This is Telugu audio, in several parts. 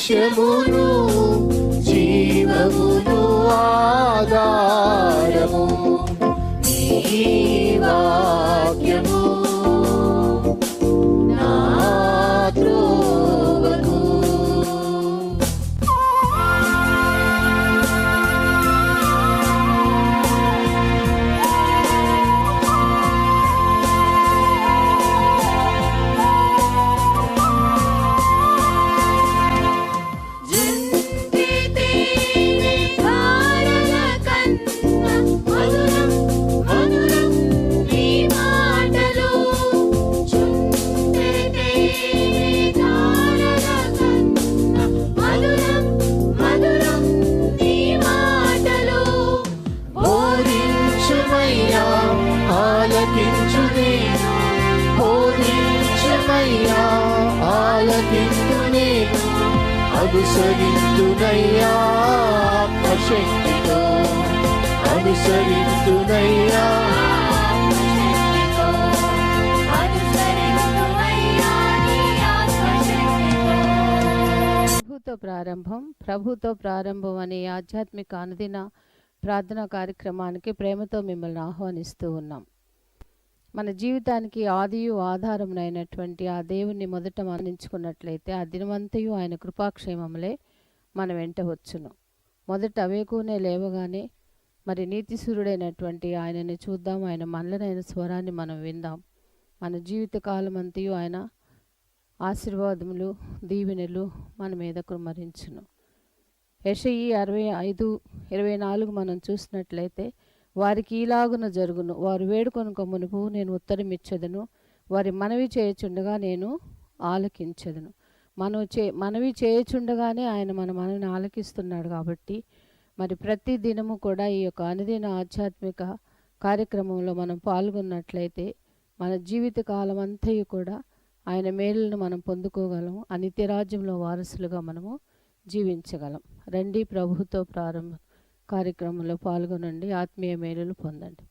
సత్యమును జీవమును ఆధారము నీ వాక్యము నా త్రోవకు. అనుసరింతునయ్యా ఆత్మశక్తితో, అనుసరింతునయ్యా ప్రభుతో ప్రారంభం అనే ఆధ్యాత్మిక అనుదిన ప్రార్థనా కార్యక్రమానికి ప్రేమతో మిమ్మల్ని ఆహ్వానిస్తూ ఉన్నాం. మన జీవితానికి ఆదియు ఆధారమునైనటువంటి ఆ దేవుణ్ణి మొదట మరణించుకున్నట్లయితే ఆ దినమంతయు ఆయన కృపాక్షేమములే మన వెంట వచ్చును. మొదట అవేకునే లేవగానే మరి నీతిసూరుడైనటువంటి ఆయనని చూద్దాం, ఆయన మనలనైన స్వరాన్ని మనం విందాం. మన జీవిత కాలం అంతయు ఆయన ఆశీర్వాదములు దీవెనలు మన మీద కుమ్మరించును. యెషయి 65:24 మనం చూసినట్లయితే వారికి ఈలాగున జరుగును, వారు వేడుకొనుక మునుపు నేను ఉత్తరం ఇచ్చేదను, వారి మనవి చేయుచుండగా నేను ఆలకించెదను. మనవి చేయుచుండగానే ఆయన మన మనవిని ఆలకిస్తున్నాడు. కాబట్టి మరి ప్రతి దినము కూడా ఈ యొక్క అనుదిన ఆధ్యాత్మిక కార్యక్రమంలో మనం పాల్గొన్నట్లయితే మన జీవిత కాలం అంతయు కూడా ఆయన మేలులను మనం పొందుకోగలము. ఆ నిత్యరాజ్యంలో వారసులుగా మనము జీవించగలం. రండి, ప్రభుతో ప్రారంభ కార్యక్రమంలో పాల్గొనండి, ఆత్మీయ మేలులు పొందండి.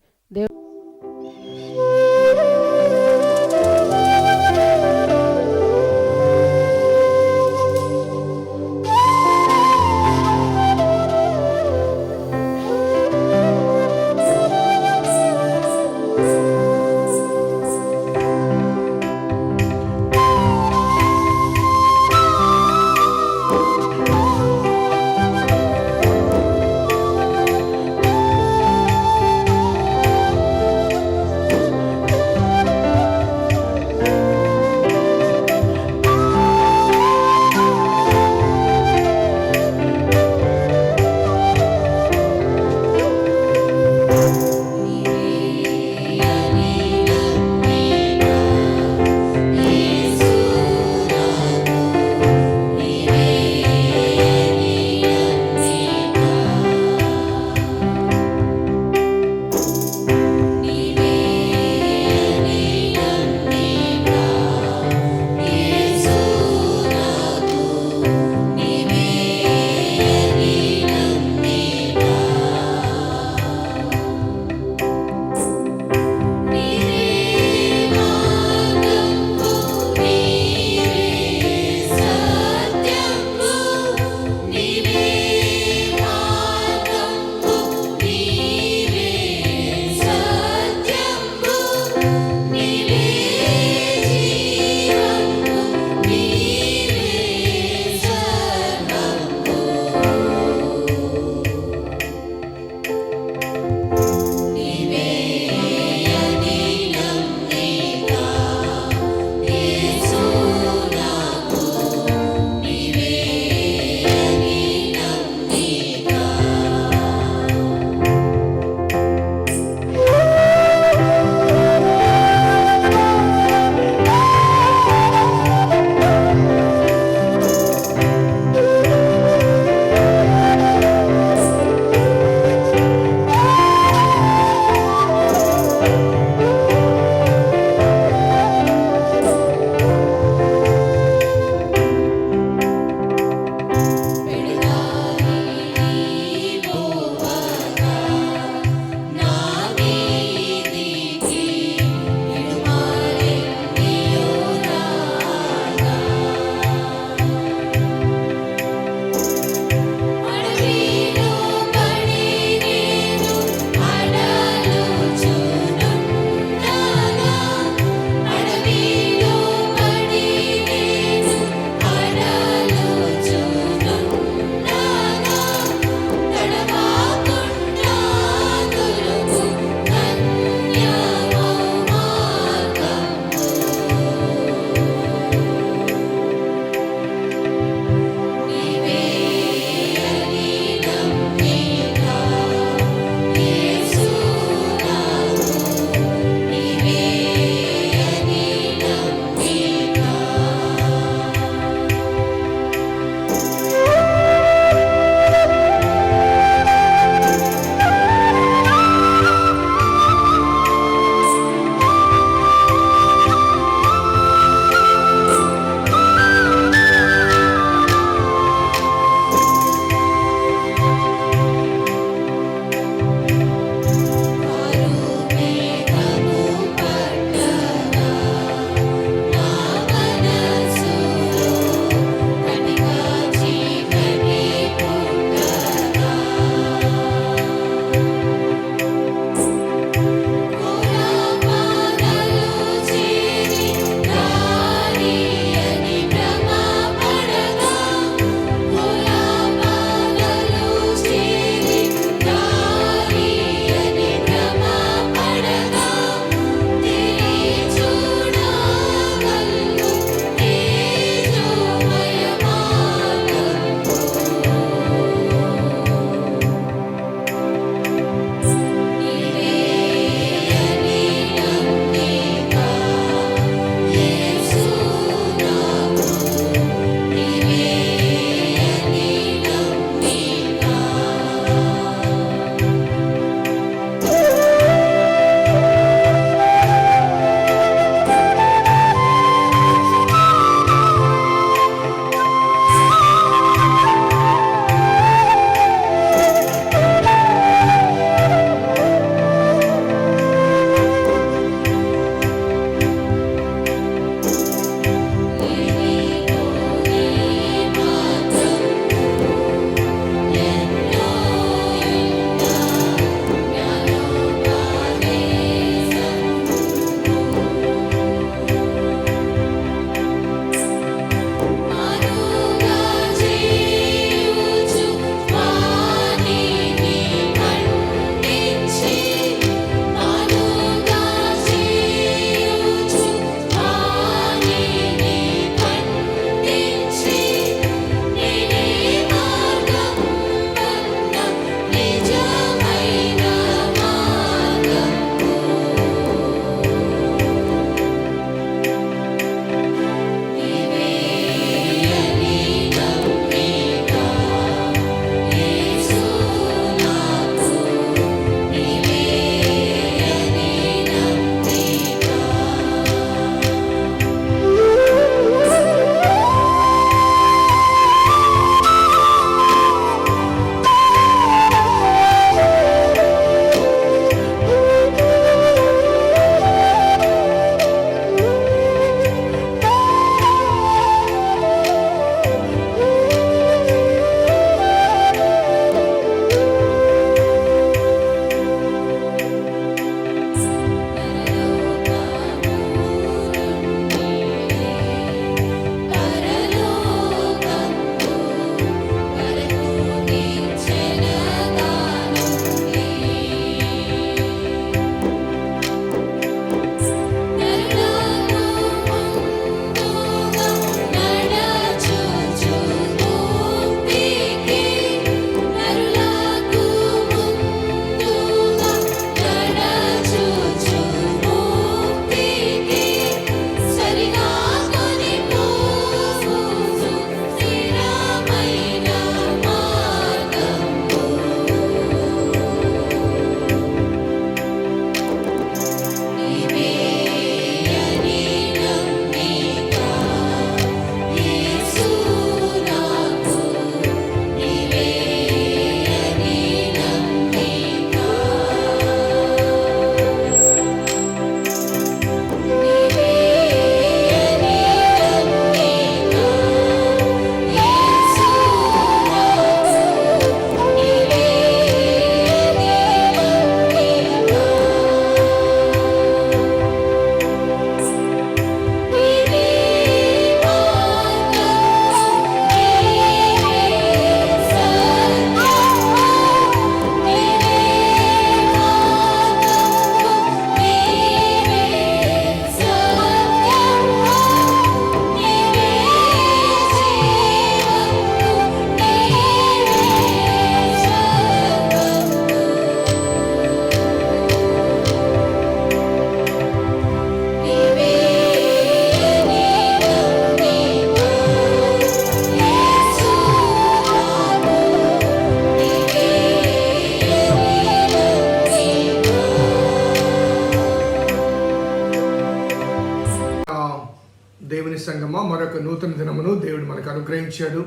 దేవుని సంగమా, మరొక నూతన దినమును దేవుడు మనకు అనుగ్రహించాడు.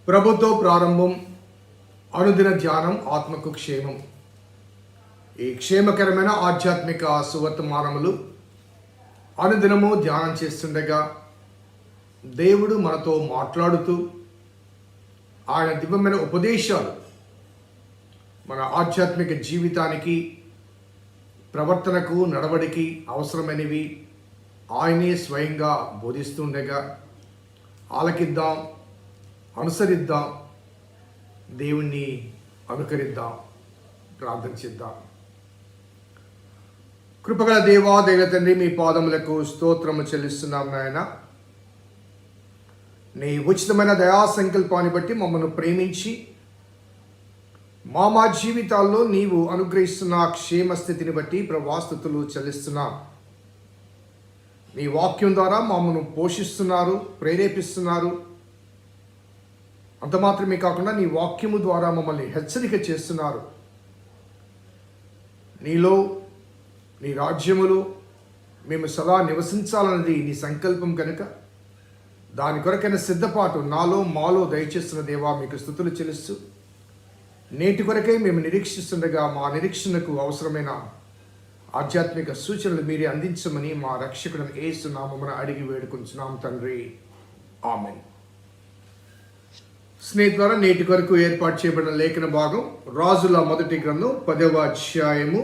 ప్రభుతో ప్రారంభం, అనుదిన ధ్యానం, ఆత్మకు క్షేమం. ఈ క్షేమకరమైన ఆధ్యాత్మిక సువర్తమానములు అనుదినము ధ్యానం చేస్తుండగా దేవుడు మనతో మాట్లాడుతూ ఆయన దివ్యమైన ఉపదేశాలు మన ఆధ్యాత్మిక జీవితానికి, ప్రవర్తనకు, నడవడికి అవసరమైనవి ఆయనే స్వయంగా బోధిస్తుండగా ఆలకిద్దాం, అనుసరిద్దాం, దేవుణ్ణి అనుకరిద్దాం, ప్రార్థన చేద్దాం. కృపగల దేవా, దైవ తండ్రి, మీ పాదములకు స్తోత్రము చెల్లిస్తున్నాం నాయన. నీ ఉచితమైన దయా సంకల్పాన్ని బట్టి మమ్మల్ని ప్రేమించి మా జీవితాల్లో నీవు అనుగ్రహిస్తున్న క్షేమ స్థితిని బట్టి ప్రభాస్తుతులు చెల్లిస్తున్నాం. నీ వాక్యం ద్వారా మమ్మల్ని పోషిస్తున్నారు, ప్రేరేపిస్తున్నారు. అంత మాత్రమే కాకుండా నీ వాక్యము ద్వారా మమ్మల్ని హెచ్చరిక చేస్తున్నారు. నీలో, నీ రాజ్యములో మేము సదా నివసించాలన్నది నీ సంకల్పం కనుక దాని కొరకైన సిద్ధపాటు నాలో మాలో దయచేస్తున్న దేవా మీకు స్తుతులు చెల్లిస్తూ నేటి కొరకై మేము నిరీక్షిస్తుండగా మా నిరీక్షణకు అవసరమైన ఆధ్యాత్మిక సూచనలు మీరే అందించమని మా రక్షకుడిని యేసు నామమున అడిగి వేడుకుంటున్నాం తండ్రి, ఆమేన్. స్నేహితులారా, నేటి కొరకు ఏర్పాటు చేయబడిన లేఖన భాగం రాజుల మొదటి గ్రంథం 10వ అధ్యాయము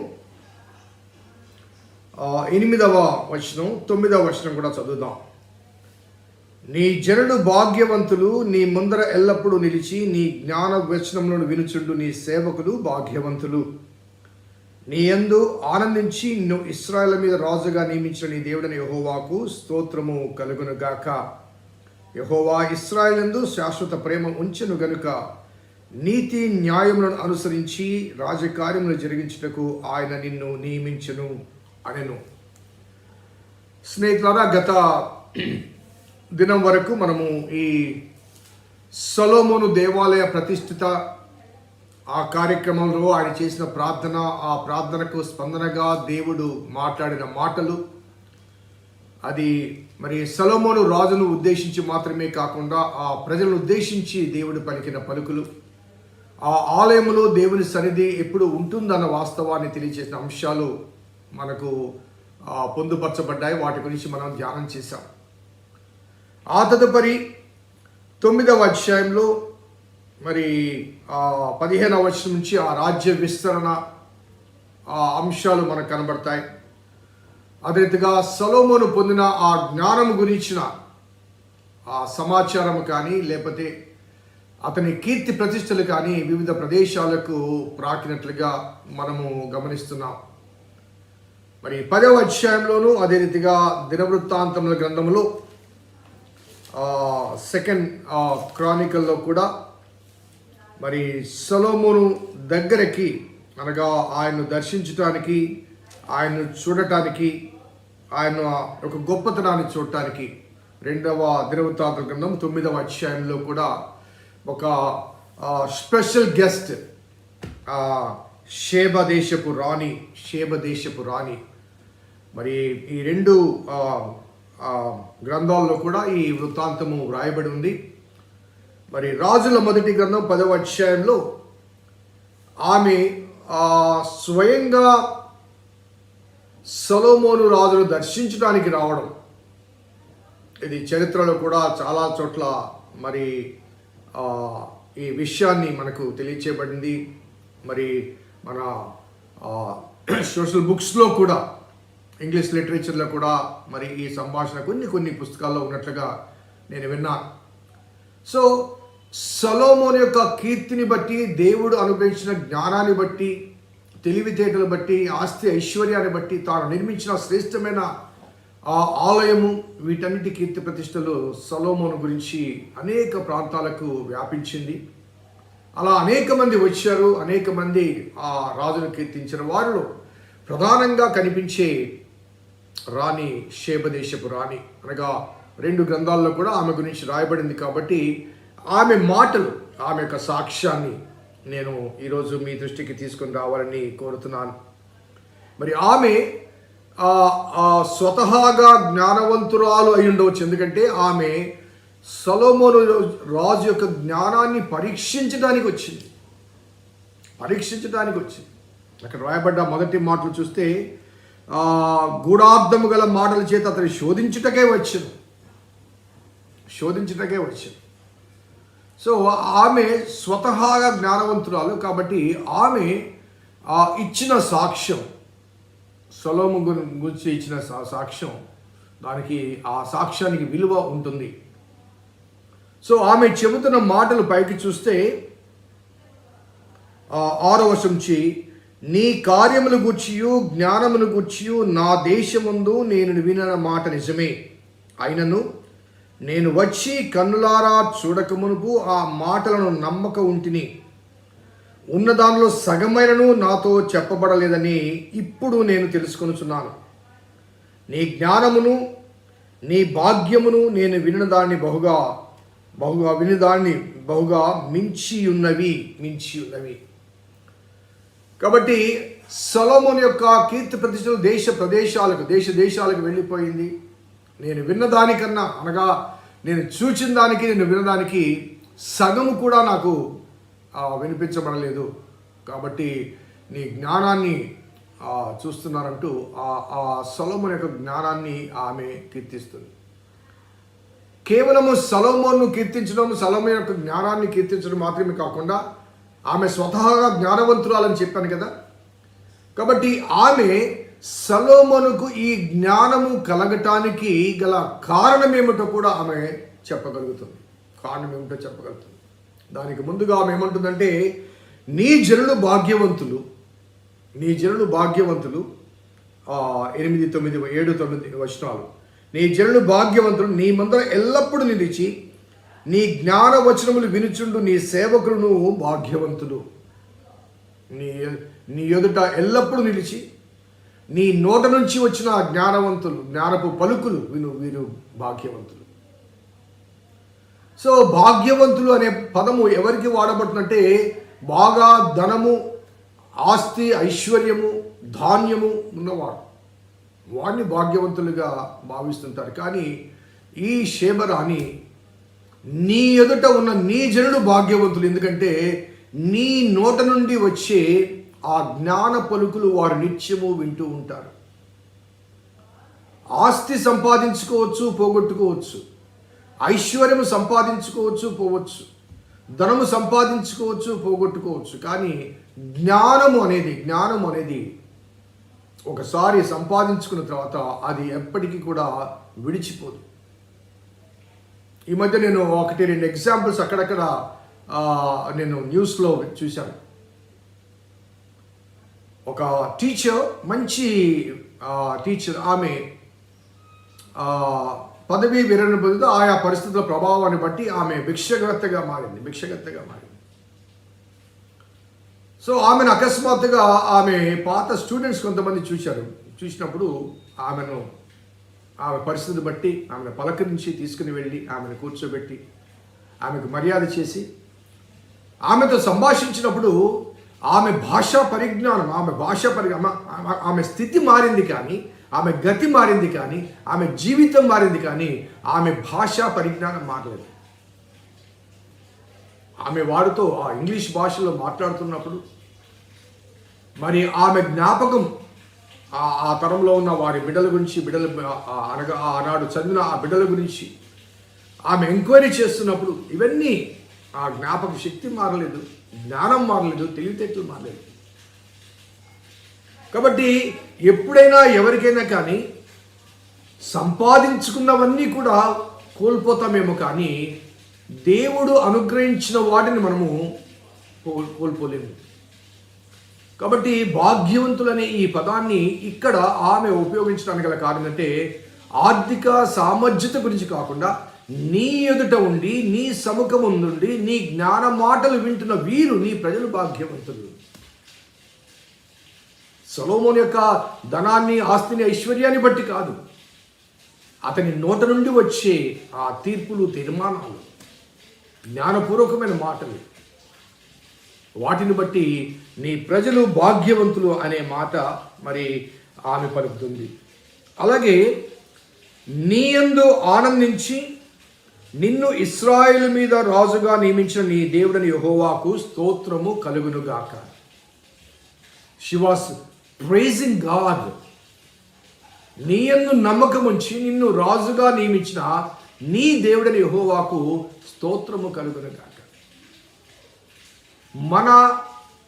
8వ వచనం 9వ వచనం కూడా చదువుదాం. నీ జనులు భాగ్యవంతులు, నీ ముందర ఎల్లప్పుడూ నిలిచి నీ జ్ఞాన వచనములను వినుచుండు నీ సేవకులు భాగ్యవంతులు. నీ యందు ఆనందించి నిన్ను ఇశ్రాయేలు మీద రాజుగా నియమించిన నీ దేవుడైన యెహోవాకు స్తోత్రము కలుగునుగాక. యెహోవా ఇశ్రాయేలందు శాశ్వత ప్రేమ ఉంచెను గనుక నీతి న్యాయములను అనుసరించి రాజకార్యములు జరిగించుటకు ఆయన నిన్ను నియమించెను అనెను. స్నేహితులారా, గత దినం వరకు మనము ఈ సొలొమోను దేవాలయ ప్రతిష్ఠిత ఆ కార్యక్రమంలో ఆయన చేసిన ప్రార్థన, ఆ ప్రార్థనకు స్పందనగా దేవుడు మాట్లాడిన మాటలు, అది మరి సొలొమోను రాజును ఉద్దేశించి మాత్రమే కాకుండా ఆ ప్రజలను ఉద్దేశించి దేవుడు పలికిన పలుకులు, ఆ ఆలయంలో దేవుని సన్నిధి ఎప్పుడు ఉంటుందన్న వాస్తవాన్ని తెలియజేసిన అంశాలు మనకు పొందుపరచబడ్డాయి. వాటి గురించి మనం ధ్యానం చేశాం. ఆ తదుపరి 9వ అధ్యాయంలో మరి 15వ వచనం నుంచి ఆ రాజ్య విస్తరణ అంశాలు మనకు కనబడతాయి. అదే రీతిగా సొలొమోను పొందిన ఆ జ్ఞానం గురించిన ఆ సమాచారం కానీ, లేకపోతే అతని కీర్తి ప్రతిష్టలు కానీ వివిధ ప్రదేశాలకు ప్రాకినట్లుగా మనము గమనిస్తున్నాం. మరి 10వ అధ్యాయంలోనూ అదే రీతిగా దినవృత్తాంతముల గ్రంథంలో సెకండ్ క్రానికల్లో కూడా మరి సొలొమోను దగ్గరికి, అనగా ఆయన్ను దర్శించటానికి, ఆయన్ను చూడటానికి, ఆయన ఒక గొప్పతనాన్ని చూడటానికి 2వ దినవృత్తాంతముల గ్రంథం 9వ అధ్యాయంలో కూడా ఒక స్పెషల్ గెస్ట్ షేబ దేశపు రాణి మరి ఈ రెండు గ్రంథాల్లో కూడా ఈ వృత్తాంతము వ్రాయబడి ఉంది. మరి రాజుల మొదటి గ్రంథం 10వ అధ్యాయంలో ఆమె స్వయంగా సొలొమోను రాజును దర్శించడానికి రావడం, ఇది చరిత్రలో కూడా చాలా చోట్ల మరి ఈ విషయాన్ని మనకు తెలియచేయబడింది. మరి మన సోషల్ బుక్స్లో కూడా, ఇంగ్లీష్ లిటరేచర్లో కూడా మరి ఈ సంభాషణ కొన్ని పుస్తకాల్లో ఉన్నట్లుగా నేను విన్నాను. సో సొలొమోను యొక్క కీర్తిని బట్టి, దేవుడు అనుగ్రహించిన జ్ఞానాన్ని బట్టి, తెలివితేటలు బట్టి, ఆస్తి ఐశ్వర్యాన్ని బట్టి, తాను నిర్మించిన శ్రేష్టమైన ఆ ఆలయము, వీటన్నిటి కీర్తి ప్రతిష్టలు సొలొమోను గురించి అనేక ప్రాంతాలకు వ్యాపించింది. అలా అనేక మంది వచ్చారు, అనేక మంది ఆ రాజును కీర్తించిన వారిలో ప్రధానంగా కనిపించే రాణి షేబ దేశపు రాణి, అనగా 2 గ్రంథాల్లో కూడా ఆమె గురించి రాయబడింది. కాబట్టి ఆమె మాటలు, ఆమె యొక్క సాక్ష్యాన్ని నేను ఈరోజు మీ దృష్టికి తీసుకొని రావాలని కోరుతున్నాను. మరి ఆమె స్వతహాగా జ్ఞానవంతురాలు అయి ఉండవచ్చు. ఎందుకంటే ఆమె సొలొమోను రాజు యొక్క జ్ఞానాన్ని పరీక్షించడానికి వచ్చింది. అక్కడ రాయబడ్డ మొదటి మాటలు చూస్తే గూఢార్థము గల మాటల చేత అతను శోధించుటకే వచ్చాను. సో ఆమె స్వతహాగా జ్ఞానవంతురాలు కాబట్టి ఆమె ఇచ్చిన సాక్ష్యం, సొలొమోను గురించి ఇచ్చిన సాక్ష్యం, దానికి ఆ సాక్ష్యానికి విలువ ఉంటుంది. సో ఆమె చెబుతున్న మాటలు పైకి చూస్తే 6వ వచనం నుంచి, నీ కార్యములు గూర్చియు జ్ఞానమును గూర్చియు నా దేశమందు నేను వినిన మాట నిజమే. అయినను నేను వచ్చి కన్నులారా చూడకమునుపు ఆ మాటలను నమ్మక ఉంటిని. ఉన్న దానిలో సగమైనను నాతో చెప్పబడలేదని ఇప్పుడు నేను తెలుసుకొనుచున్నాను. నీ జ్ఞానమును నీ భాగ్యమును నేను వినినదాన్ని బహుగా మించి ఉన్నవి. కాబట్టి సొలొమోను యొక్క కీర్తి ప్రతిష్టలు దేశాలకు వెళ్ళిపోయింది. నేను విన్నదానికన్నా, అనగా నేను చూచిన దానికి, నేను విన్నదానికి సగము కూడా నాకు వినిపించబడలేదు. కాబట్టి నీ జ్ఞానాన్ని చూస్తున్నారంటూ ఆ సొలొమోను యొక్క జ్ఞానాన్ని ఆమె కీర్తిస్తుంది. కేవలము సొలొమోనును కీర్తించడం, సొలొమోను యొక్క జ్ఞానాన్ని కీర్తించడం మాత్రమే కాకుండా ఆమె స్వతహాగా జ్ఞానవంతురాలని చెప్పాను కదా. కాబట్టి ఆమె సొలొమోనుకు ఈ జ్ఞానము కలగటానికి గల కారణం ఏమిటో కూడా ఆమె చెప్పగలుగుతుంది. దానికి ముందుగా ఆమె ఏమంటుందంటే, నీ జనులు భాగ్యవంతులు 8, 9, 7, 9 వచనాలు. నీ జనులు భాగ్యవంతులు, నీ ముందర ఎల్లప్పుడూ నిలిచి నీ జ్ఞాన వచనములు వినుచుండు నీ సేవకులను భాగ్యవంతులు. నీ ఎదుట ఎల్లప్పుడూ నిలిచి నీ నోట నుంచి వచ్చిన జ్ఞానపు పలుకులు వీరు భాగ్యవంతులు. సో భాగ్యవంతులు అనే పదము ఎవరికి వాడబడుతుందంటే, బాగా ధనము, ఆస్తి, ఐశ్వర్యము, ధాన్యము ఉన్నవాడు, వాడిని భాగ్యవంతులుగా భావిస్తుంటారు. కానీ ఈ షేబరాని, నీ ఎదుట ఉన్న నీ జనులు భాగ్యవంతులు, ఎందుకంటే నీ నోట నుండి వచ్చే ఆ జ్ఞాన పలుకులు వారు నిత్యము వింటూ ఉంటారు. ఆస్తి సంపాదించుకోవచ్చు, పోగొట్టుకోవచ్చు. ఐశ్వర్యము సంపాదించుకోవచ్చు, పోవచ్చు. ధనము సంపాదించుకోవచ్చు, పోగొట్టుకోవచ్చు. కానీ జ్ఞానము అనేది ఒకసారి సంపాదించుకున్న తర్వాత అది ఎప్పటికీ కూడా విడిచిపోదు. ఈ మధ్య నేను 1-2 ఎగ్జాంపుల్స్ అక్కడక్కడ నేను న్యూస్లో చూశాను. ఒక టీచర్, మంచి టీచర్, ఆమె పదవీ విరమణ పొందుతూ ఆయా పరిస్థితుల ప్రభావాన్ని బట్టి ఆమె భిక్షగత్తగా మారింది. సో ఆమెను అకస్మాత్తుగా ఆమె పాత స్టూడెంట్స్ కొంతమంది చూసినప్పుడు ఆమె పరిస్థితిని బట్టి ఆమెను పలకరించి తీసుకుని వెళ్ళి ఆమెను కూర్చోబెట్టి ఆమెకు మర్యాద చేసి ఆమెతో సంభాషించినప్పుడు ఆమె భాషా పరిజ్ఞానం, ఆమె స్థితి మారింది, కానీ ఆమె గతి మారింది, కానీ ఆమె జీవితం మారింది, కానీ ఆమె భాషా పరిజ్ఞానం మారలేదు. ఆమె వారితో ఆ ఇంగ్లీష్ భాషలో మాట్లాడుతున్నప్పుడు మరి ఆమె జ్ఞాపకం, ఆ తరంలో ఉన్న వారి బిడ్డల గురించి, అనగా ఆనాడు చదివిన ఆ బిడ్డల గురించి ఆమె ఎంక్వైరీ చేస్తున్నప్పుడు ఇవన్నీ, ఆ జ్ఞాపక శక్తి మారలేదు, జ్ఞానం మారలేదు, తెలివితేటలు మారలేదు. కాబట్టి ఎప్పుడైనా ఎవరికైనా కానీ సంపాదించుకున్నవన్నీ కూడా కోల్పోతామేమో, కానీ దేవుడు అనుగ్రహించిన వాటిని మనము కోల్పోలేము. కాబట్టి భాగ్యవంతులనే ఈ పదాన్ని ఇక్కడ ఆమె ఉపయోగించడానికి గల కారణం అంటే, ఆర్థిక సామర్థ్యత గురించి కాకుండా నీ ఎదుట ఉండి, నీ సముఖం నుండి నీ జ్ఞాన మాటలు వింటున్న వీరు, నీ ప్రజలు భాగ్యవంతులు. సొలొమోను యొక్క ధనాన్ని, ఆస్తిని, ఐశ్వర్యాన్ని బట్టి కాదు, అతని నోట నుండి వచ్చే ఆ తీర్పులు, తీర్మానాలు, జ్ఞానపూర్వకమైన మాటలు, వాటిని బట్టి నీ ప్రజలు భాగ్యవంతులు అనే మాట మరి ఆమె పలుకుతుంది. అలాగే నీ యందు ఆనందించి నిన్ను ఇశ్రాయేలు మీద రాజుగా నియమించిన నీ దేవుడని యెహోవాకు స్తోత్రము కలుగునుగాక. She was pricing God. నీ యందు నమ్మకం ఉంచి నిన్ను రాజుగా నియమించిన నీ దేవుడని యెహోవాకు స్తోత్రము కలుగునుగాక. మన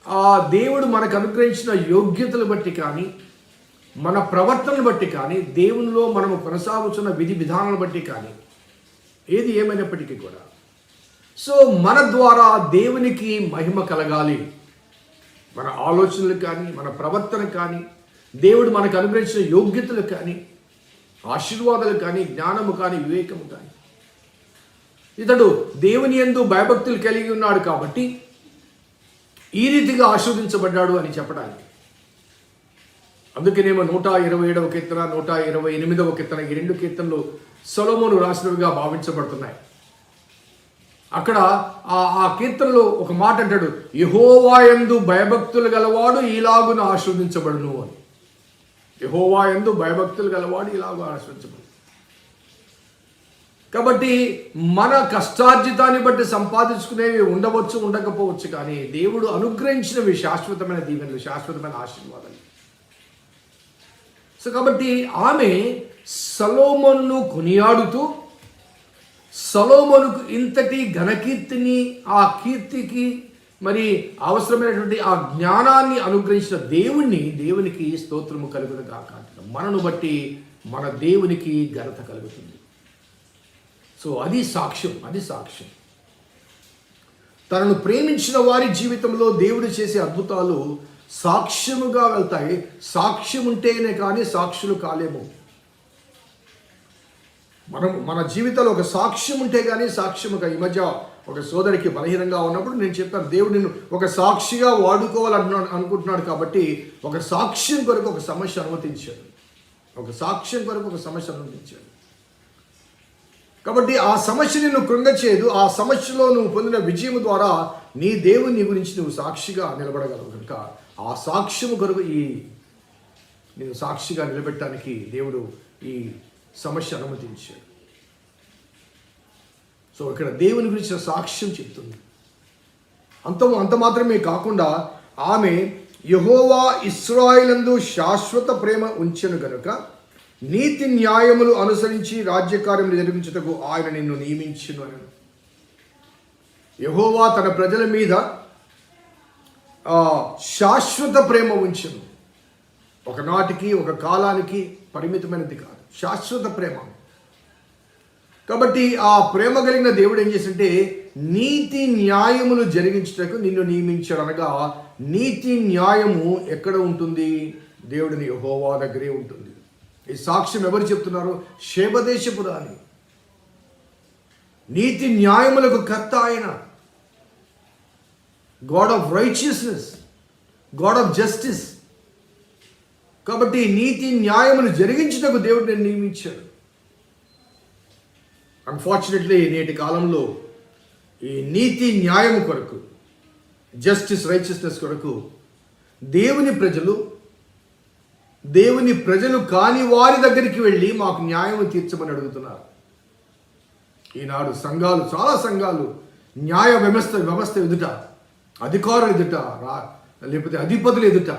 ఆ దేవుడు మనకు అనుగ్రహించిన యోగ్యతలు బట్టి కానీ, మన ప్రవర్తనను బట్టి కానీ, దేవునిలో మనము కొనసాగుతున్న విధి విధానాలను బట్టి కానీ, ఏది ఏమైనప్పటికీ కూడా సో మన ద్వారా దేవునికి మహిమ కలగాలి. మన ఆలోచనలు కానీ, మన ప్రవర్తన కానీ, దేవుడు మనకు అనుగ్రహించిన యోగ్యతలు కానీ, ఆశీర్వాదాలు కానీ, జ్ఞానము కానీ, వివేకము కానీ, ఇతడు దేవుని యందు భయభక్తులు కలిగి ఉన్నాడు కాబట్టి ఈ రీతిగా ఆశీర్వదించబడ్డాడు అని చెప్పడానికి. అందుకనేమో 127వ కీర్తన, 128వ కీర్తన, ఈ 2 కీర్తనలు సొలొమోను రాసినవిగా భావించబడుతున్నాయి. అక్కడ ఆ కీర్తనలో ఒక మాట అంటాడు, యెహోవా యందు భయభక్తులు గలవాడు ఈలాగున ఆశీర్వదించబడును అని. యెహోవా యందు భయభక్తులు గలవాడు ఇలాగ ఆశీర్వదించబడు. కాబట్టి మన కష్టార్జితాన్ని బట్టి సంపాదించుకునేవి ఉండవచ్చు, ఉండకపోవచ్చు, కానీ దేవుడు అనుగ్రహించినవి శాశ్వతమైన దీవెనలు, శాశ్వతమైన ఆశీర్వాదాలు. సో కాబట్టి ఆమె సొలొమోనును కొనియాడుతూ సొలొమోనుకు ఇంతటి ఘనకీర్తిని, ఆ కీర్తికి మరి అవసరమైనటువంటి ఆ జ్ఞానాన్ని అనుగ్రహించిన దేవునికి స్తోత్రము కలుగును గాక అంటున్నాం. మనను బట్టి మన దేవునికి ఘనత కలుగుతుంది. సో అది సాక్ష్యం. తనను ప్రేమించిన వారి జీవితంలో దేవుడు చేసే అద్భుతాలు సాక్ష్యముగా వెళ్తాయి. సాక్ష్యం ఉంటేనే కానీ సాక్షులు కాలేము. మన జీవితంలో ఒక సాక్ష్యం ఉంటే కానీ సాక్ష్యముగా. ఈ మధ్య ఒక సోదరికి బలహీనంగా ఉన్నప్పుడు నేను చెప్పాను, దేవుడు నిన్ను ఒక సాక్షిగా వాడుకోవాలని అనుకుంటున్నాడు కాబట్టి ఒక సాక్ష్యం కొరకు ఒక సమస్య అనుమతించాడు. కాబట్టి ఆ సమస్య నిన్ను కృంగచేయదు. ఆ సమస్యలో నువ్వు పొందిన విజయం ద్వారా నీ దేవుని గురించి నువ్వు సాక్షిగా నిలబడగలవు. కనుక ఆ సాక్ష్యము కొరకు నేను సాక్షిగా నిలబెట్టడానికి దేవుడు ఈ సమస్య అనుమతించాడు. సో ఇక్కడ దేవుని గురించిన సాక్ష్యం చెప్తుంది. అంత మాత్రమే కాకుండా ఆమె యెహోవా ఇశ్రాయేలందు శాశ్వత ప్రేమ ఉంచెను గనుక నీతి న్యాయములు అనుసరించి రాజ్యకార్యములు జరిగించుటకు ఆయన నిన్ను నియమించును అని. యెహోవా తన ప్రజల మీద శాశ్వత ప్రేమ ఉంచెను. ఒకనాటికి ఒక కాలానికి పరిమితమైనది కాదు, శాశ్వత ప్రేమ. కాబట్టి ఆ ప్రేమ కలిగిన దేవుడు ఏం చేసింటే నీతి న్యాయములు జరిగించుటకు నిన్ను నియమించాడు. అనగా నీతి న్యాయము ఎక్కడ ఉంటుంది? దేవుడిని యెహోవా దగ్గరే ఉంటుంది. ఈ సాక్ష్యం ఎవరు చెప్తున్నారు? శేబదేశపు రాణి. నీతి న్యాయములకు కర్త ఆయన, God of righteousness, God of justice. కాబట్టి నీతి న్యాయమును జరిగించుటకు దేవుడు నేను నియమించాడు. అన్ఫార్చునేట్లీ నేటి కాలంలో ఈ నీతి న్యాయము కొరకు, జస్టిస్ రైచియస్నెస్ కొరకు దేవుని ప్రజలు కాని వారి దగ్గరికి వెళ్ళి మాకు న్యాయం తీర్చమని అడుగుతున్నారు. ఈనాడు చాలా సంఘాలు న్యాయ వ్యవస్థ ఎదుట, అధికారుల ఎదుట, లేకపోతే అధిపతులు ఎదుట,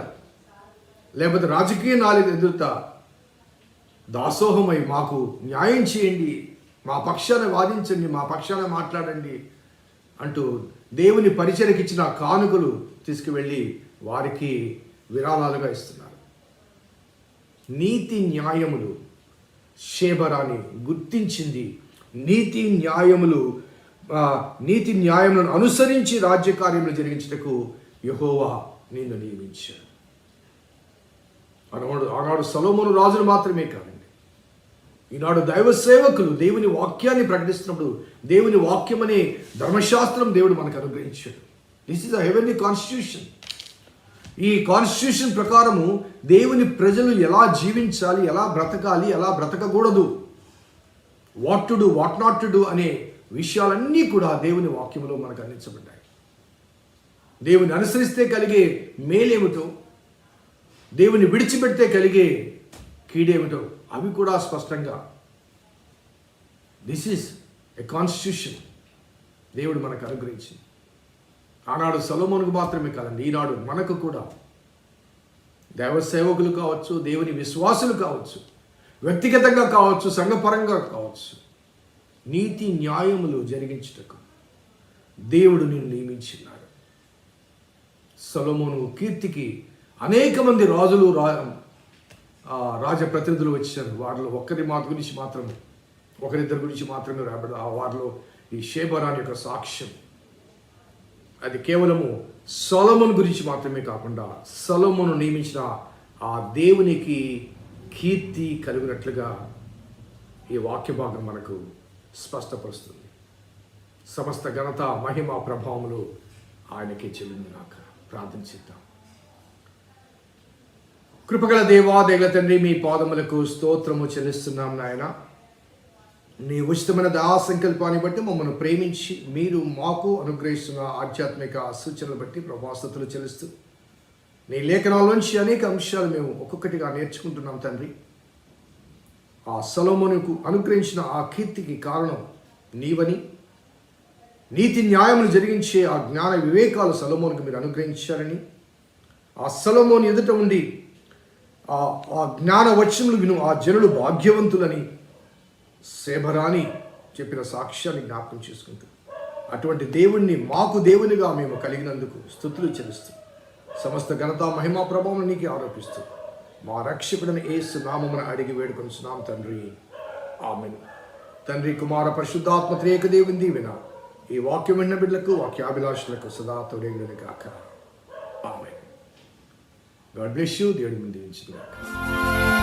లేకపోతే రాజకీయ నాయకుల ఎదుట దాసోహమై మాకు న్యాయం చేయండి, మా పక్షాన వాదించండి, మా పక్షాన మాట్లాడండి అంటూ దేవుని పరిచర్యకి ఇచ్చిన కానుకలు తీసుకువెళ్ళి వారికి విరాళాలుగా ఇస్తున్నారు. నీతి న్యాయములు షేబరాని గుర్తించింది. నీతి న్యాయములను అనుసరించి రాజ్యకార్యములు జరిగించుటకు యెహోవా నిన్ను నియమించాడు. ఆనాడు సొలొమోను రాజులు మాత్రమే కాదండి, ఈనాడు దైవ సేవకులు దేవుని వాక్యాన్ని ప్రకటిస్తున్నప్పుడు దేవుని వాక్యం అనే ధర్మశాస్త్రం దేవుడు మనకు అనుగ్రహించాడు. This is a heavenly constitution. ఈ కాన్స్టిట్యూషన్ ప్రకారము దేవుని ప్రజలు ఎలా జీవించాలి, ఎలా బ్రతకాలి, ఎలా బ్రతకకూడదు, what to do, what not to do అనే విషయాలన్నీ కూడా దేవుని వాక్యంలో మనకు అందించబడ్డాయి. దేవుని అనుసరిస్తే కలిగే మేలేమిటో, దేవుని విడిచిపెడితే కలిగే కీడేమిటో అవి కూడా స్పష్టంగా దిస్ ఈజ్ ఎ కాన్స్టిట్యూషన్ దేవుడు మనకు అనుగ్రహించింది. ఆనాడు సొలొమోనుకు మాత్రమే కాదండి, ఈనాడు మనకు కూడా దైవ సేవకులు కావచ్చు, దేవుని విశ్వాసులు కావచ్చు, వ్యక్తిగతంగా కావచ్చు, సంఘపరంగా కావచ్చు, నీతి న్యాయములు జరిగించుటకు దేవుడు నిన్ను నియమించినాడు. సొలొమోను కీర్తికి అనేక మంది రాజులు రాజప్రతినిధులు వచ్చారు. వారిలో ఒకరిద్దరి గురించి మాత్రమే రాబడి వారిలో ఈ షేబరాన్ యొక్క సాక్ష్యం అది కేవలము సొలొమోను గురించి మాత్రమే కాకుండా సొలొమోను నియమించిన ఆ దేవునికి కీర్తి కలిగినట్లుగా ఈ వాక్య భాగం మనకు స్పష్టపరుస్తుంది. సమస్త ఘనత మహిమ ప్రభావములు ఆయనకి చెల్లిందిగాక. ప్రార్థించిద్దాం. కృపగల దేవా, దయగల తండ్రి, మీ పాదములకు స్తోత్రము చెల్లిస్తున్నాం నాయన. నీ ఉచితమైన దయా సంకల్పాన్ని బట్టి మమ్మల్ని ప్రేమించి మీరు మాకు అనుగ్రహిస్తున్న ఆధ్యాత్మిక సూచనలు బట్టి ప్రభాస్తుతులు చెల్లిస్తూ నీ లేఖనాల్లోంచి అనేక అంశాలు మేము ఒక్కొక్కటిగా నేర్చుకుంటున్నాం తండ్రి. ఆ సొలొమోనుకు అనుగ్రహించిన ఆ కీర్తికి కారణం నీవని, నీతి న్యాయములు జరిగించే ఆ జ్ఞాన వివేకాలు సొలొమోనుకు మీరు అనుగ్రహించారని, ఆ సొలొమోను ఎదుట ఉండి ఆ జ్ఞాన వచనములు విను ఆ జనులు భాగ్యవంతులని సేబరాని చెప్పిన సాక్ష్యాన్ని జ్ఞాపకం చేసుకుంటూ అటువంటి దేవుణ్ణి మాకు దేవునిగా మేము కలిగినందుకు స్తుతులు చెల్లిస్తూ సమస్త ఘనత మహిమా ప్రభావం నీకు ఆరోపిస్తూ మా రక్షకుడిని యేసు నామమున అడిగి వేడుకొనుచున్నాం తండ్రి, ఆమేన్. తండ్రి, కుమార పరిశుద్ధాత్మ త్రియేక దేవుని దీవెన ఈ వాక్యం విన్న బిడ్డలకు, వాక్యాభిలాషులకు సదా తోడేయును గాక. ఆమేన్. God bless you. దేవుడి ముందు దీవించును గాక.